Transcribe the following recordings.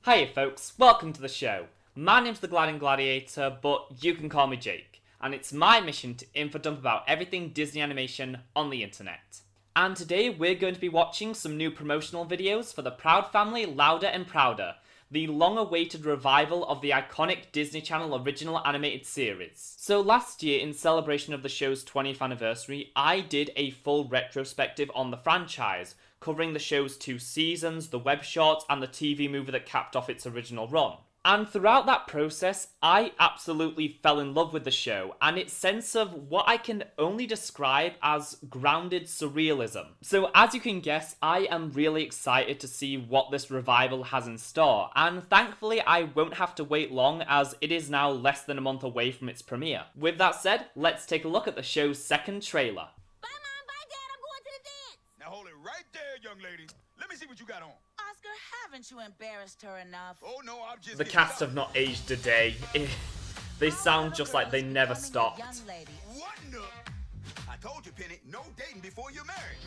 Hiya folks, welcome to the show. My name's the Gliding Gladiator, but you can call me Jake, and it's my mission to infodump about everything Disney animation on the internet. And today we're going to be watching some new promotional videos for the Proud Family Louder and Prouder, the long-awaited revival of the iconic Disney Channel original animated series. So last year, in celebration of the show's 20th anniversary, I did a full retrospective on the franchise, covering the show's 2 seasons, the web shorts, and the TV movie that capped off its original run. And throughout that process, I absolutely fell in love with the show and its sense of what I can only describe as grounded surrealism. So as you can guess, I am really excited to see what this revival has in store, and thankfully I won't have to wait long as it is now less than a month away from its premiere. With that said, let's take a look at the show's second trailer. Bye, Mom. Bye, Dad. I'm going to the dance. Now hold it right there, young lady. Let me see what you got on. Oscar, haven't you embarrassed her enough? Oh, no, I'm just The cast have not aged a day. They sound just like they never stopped. What in the... I told you, Penny, no dating before you're married.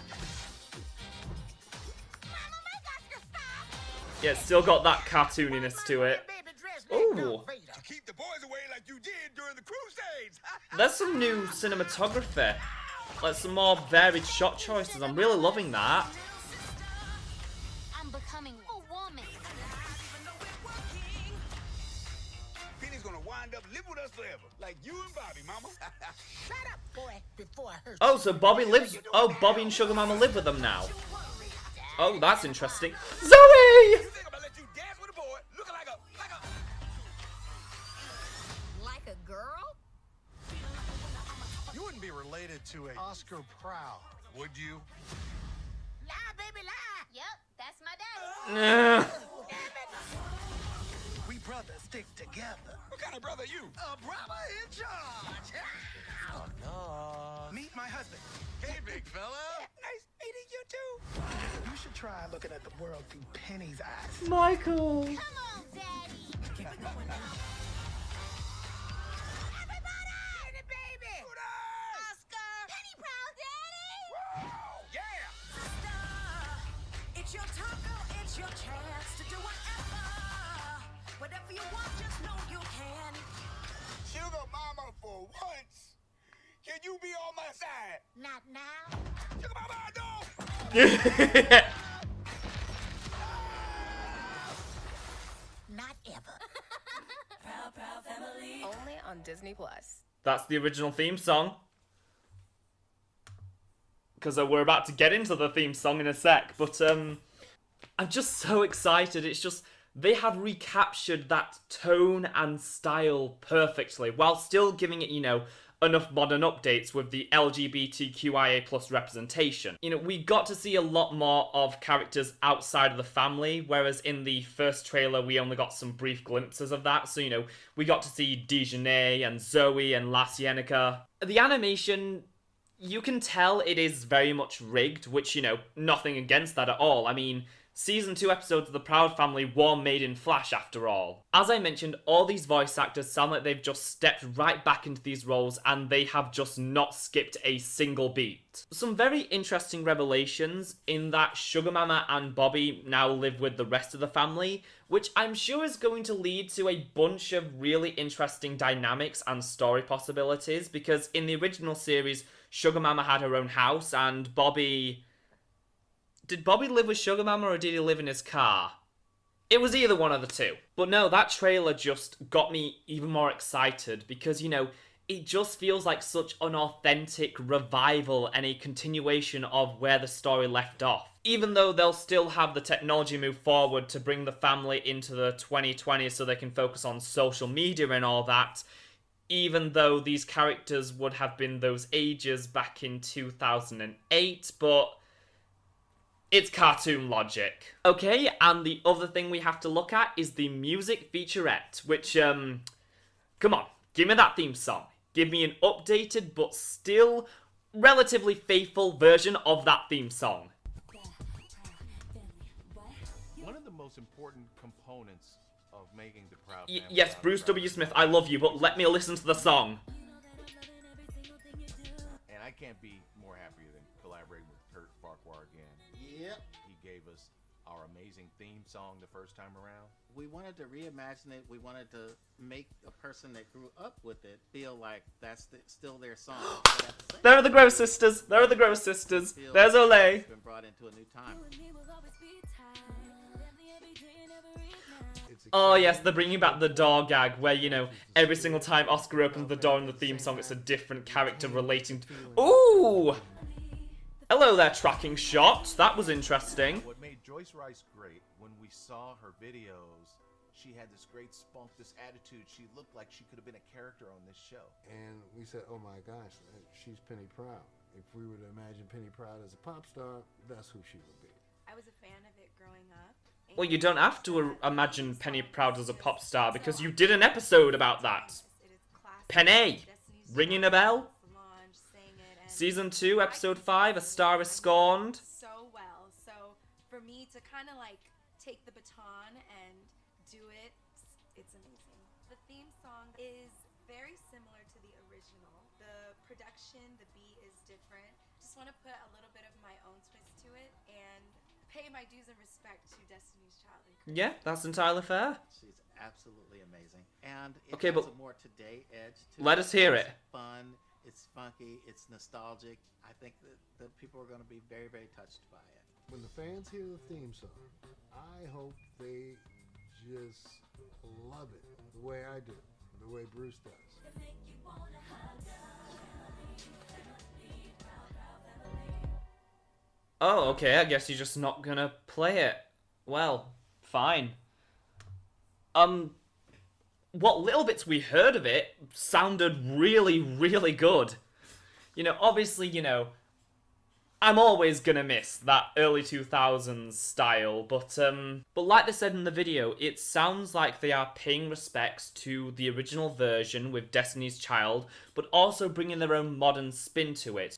Mama, make Oscar stop. Yeah, it's still got that cartooniness to it. Ooh. To keep the boys away like you did during the Crusades. There's some new cinematography. Like some more varied shot choices. I'm really loving that. I'm becoming a woman. Penny's gonna wind up living with us forever, like you and Bobby, Mama. Shut up, boy, before I hurt Oh, so Bobby lives... Oh, Bobby and Sugar Mama live with them now. Oh, that's interesting. Zoe! You think I'm gonna let you dance with a boy looking like Like a girl? You wouldn't be related to a Oscar Proud, would you? Lie, baby, lie. Yep, that's my daddy. We brothers stick together. What kind of brother are you? A brother in charge. Oh, no. Meet my husband. Hey, big fella. Nice meeting you too. You should try looking at the world through Penny's eyes. Michael. Come on, Daddy. Everybody! Penny, baby! Oscar! Penny Proud, Daddy! Yeah. It's your time, girl, it's your chance to do whatever you want, just know you can. Sugar Mama for once. Can you be on my side? Not now. Sugar Mama, no. Not ever. Proud family. Only on Disney Plus. That's the original theme song. Because we're about to get into the theme song in a sec. But I'm just so excited. It's just... They have recaptured that tone and style perfectly, while still giving it, enough modern updates with the LGBTQIA plus representation. We got to see a lot more of characters outside of the family, whereas in the first trailer we only got some brief glimpses of that. So, we got to see Dejanay and Zoe and La Cienega. The animation, you can tell it is very much rigged, which, nothing against that at all. I mean... Season 2 episodes of the Proud Family were made in Flash after all. As I mentioned, all these voice actors sound like they've just stepped right back into these roles and they have just not skipped a single beat. Some very interesting revelations in that Sugar Mama and Bobby now live with the rest of the family, which I'm sure is going to lead to a bunch of really interesting dynamics and story possibilities, because in the original series, Sugar Mama had her own house and Bobby... Did Bobby live with Sugar Mama or did he live in his car? It was either one of the two. But no, that trailer just got me even more excited because, it just feels like such an authentic revival and a continuation of where the story left off. Even though they'll still have the technology move forward to bring the family into the 2020s so they can focus on social media and all that, even though these characters would have been those ages back in 2008, but... It's cartoon logic. Okay, and the other thing we have to look at is the music featurette, which, come on, give me that theme song. Give me an updated, but still relatively faithful version of that theme song. One of the most important components of making the Proud Family... Yes, Bruce W. Smith, I love you, but let me listen to the song. And I can't be more happier than collaborating with Kurt Farquhar again. Yep. He gave us our amazing theme song the first time around? We wanted to reimagine it. We wanted to make a person that grew up with it feel like that's still their song. But at the same There are the Gross Sisters. There are the Gross Sisters. feel There's like Olay. it's been brought into a new time. Oh yes, they're bringing back the door gag where, you know, every single time Oscar opens the door in the theme song, it's a different character relating to... Ooh! Hello there, tracking shot. That was interesting. What made Joyce Rice great, when we saw her videos, she had this great spunk, this attitude. She looked like she could have been a character on this show. And we said, oh my gosh, she's Penny Proud. If we were to imagine Penny Proud as a pop star, that's who she would be. I was a fan of it growing up. Well, you don't have to imagine Penny Proud as a pop star because you did an episode about that. Penny, ringing a bell? Season 2, episode 5, A Star is Scorned. So well. So for me to kind of like take the baton and do it, it's amazing. The theme song is very similar to the original. The production, the beat is different. Just want to put a little bit of my own twist to it and pay my dues and respect to Destiny's Child. Yeah, that's entirely fair. She's absolutely amazing. And it Okay, has but a more today edge to let us hear it. It's fun, it's funky, it's nostalgic. I think that people are going to be very, very touched by it. When the fans hear the theme song, I hope they just love it the way I do, the way Bruce does. Oh, okay, I guess you're just not gonna play it. Well, fine. What little bits we heard of it sounded really, really good. You know, obviously, you know, I'm always gonna miss that early 2000s style, but like they said in the video, it sounds like they are paying respects to the original version with Destiny's Child, but also bringing their own modern spin to it.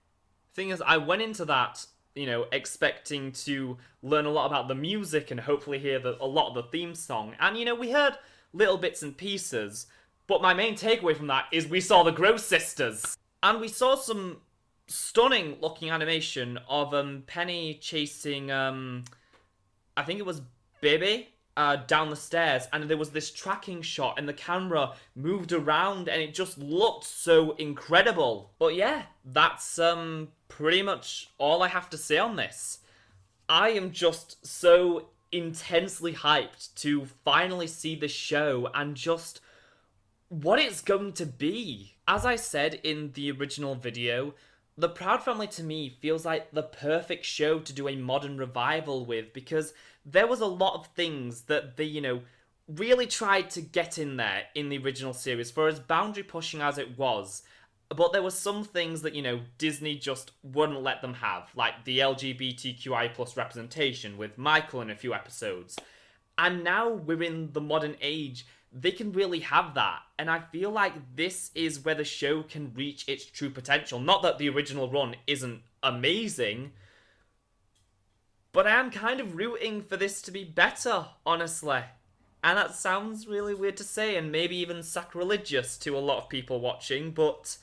Thing is, I went into that, you know, expecting to learn a lot about the music and hopefully hear a lot of the theme song, and, you know, we heard little bits and pieces, but my main takeaway from that is we saw the Gross Sisters. And we saw some stunning looking animation of Penny chasing I think it was Baby down the stairs, and there was this tracking shot and the camera moved around and it just looked so incredible. But yeah, that's pretty much all I have to say on this. I am just so intensely hyped to finally see the show and just what it's going to be. As I said in the original video, The Proud Family to me feels like the perfect show to do a modern revival with, because there was a lot of things that they, you know, really tried to get in there in the original series, for as boundary pushing as it was. But there were some things that, you know, Disney just wouldn't let them have, like the LGBTQI plus representation with Michael in a few episodes. And now we're in the modern age, they can really have that. And I feel like this is where the show can reach its true potential. Not that the original run isn't amazing, but I am kind of rooting for this to be better, honestly. And that sounds really weird to say, and maybe even sacrilegious to a lot of people watching, but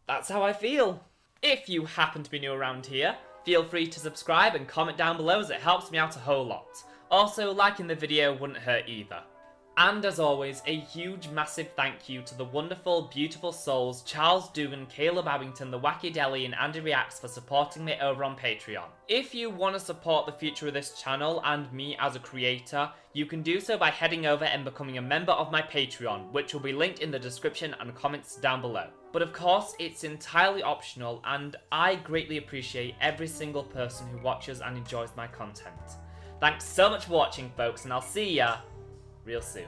that's how I feel. If you happen to be new around here, feel free to subscribe and comment down below, as it helps me out a whole lot. Also, liking the video wouldn't hurt either. And as always, a huge massive thank you to the wonderful, beautiful souls Charles Dugan, Caleb Abington, The Wacky Deli and Andy Reacts for supporting me over on Patreon. If you want to support the future of this channel and me as a creator, you can do so by heading over and becoming a member of my Patreon, which will be linked in the description and comments down below. But of course, it's entirely optional, and I greatly appreciate every single person who watches and enjoys my content. Thanks so much for watching, folks, and I'll see ya real soon.